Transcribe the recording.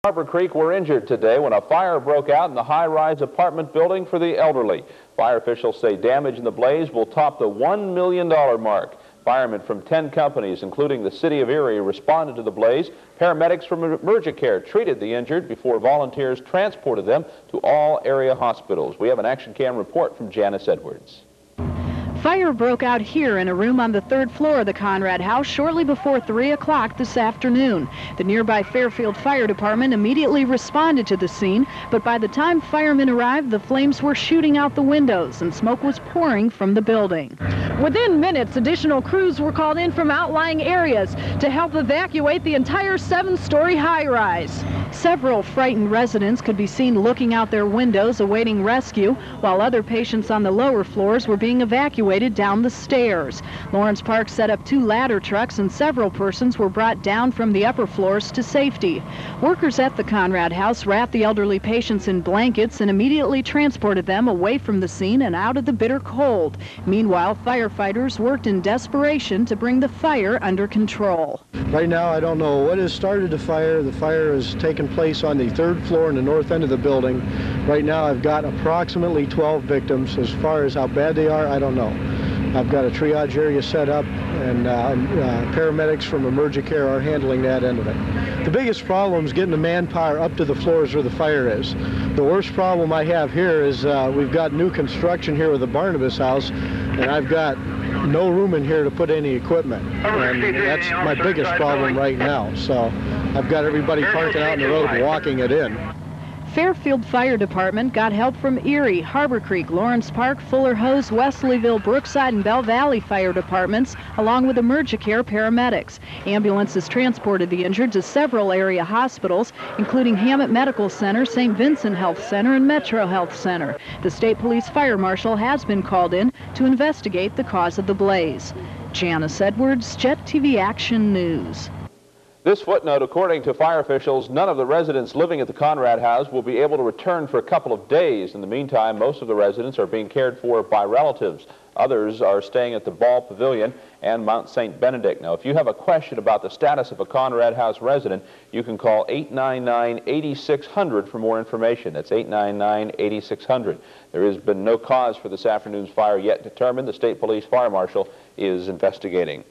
Harborcreek were injured today when a fire broke out in the high-rise apartment building for the elderly. Fire officials say damage in the blaze will top the $1 million mark. Firemen from 10 companies, including the City of Erie, responded to the blaze. Paramedics from Emergicare treated the injured before volunteers transported them to all area hospitals. We have an Action Cam report from Janice Edwards. Fire broke out here in a room on the 3rd floor of the Conrad house shortly before 3 o'clock this afternoon. The nearby Fairfield Fire Department immediately responded to the scene, but by the time firemen arrived, the flames were shooting out the windows and smoke was pouring from the building. Within minutes, additional crews were called in from outlying areas to help evacuate the entire 7-story high-rise. Several frightened residents could be seen looking out their windows awaiting rescue, while other patients on the lower floors were being evacuated down the stairs. Lawrence Park set up 2 ladder trucks and several persons were brought down from the upper floors to safety. Workers at the Conrad house wrapped the elderly patients in blankets and immediately transported them away from the scene and out of the bitter cold. Meanwhile, firefighters worked in desperation to bring the fire under control. Right now, I don't know what has started the fire. The fire has taken place on the 3rd floor in the north end of the building. Right now, I've got approximately 12 victims. As far as how bad they are, I don't know. I've got a triage area set up, and paramedics from Emergicare are handling that end of it. The biggest problem is getting the manpower up to the floors where the fire is. The worst problem I have here is we've got new construction here with the Barnabas house, and I've got no room in here to put any equipment, and that's my biggest problem right now. So I've got everybody parking out in the road and walking it in. Fairfield Fire Department got help from Erie, Harborcreek, Lawrence Park, Fuller Hose, Wesleyville, Brookside, and Bell Valley Fire Departments, along with Emergicare paramedics. Ambulances transported the injured to several area hospitals, including Hammett Medical Center, St. Vincent Health Center, and Metro Health Center. The State Police Fire Marshal has been called in to investigate the cause of the blaze. Janice Edwards, JET TV Action News. This footnote, according to fire officials, none of the residents living at the Conrad house will be able to return for a couple of days. In the meantime, most of the residents are being cared for by relatives. Others are staying at the Ball Pavilion and Mount St. Benedict. Now, if you have a question about the status of a Conrad house resident, you can call 899-8600 for more information. That's 899-8600. There has been no cause for this afternoon's fire yet determined. The State Police Fire Marshal is investigating.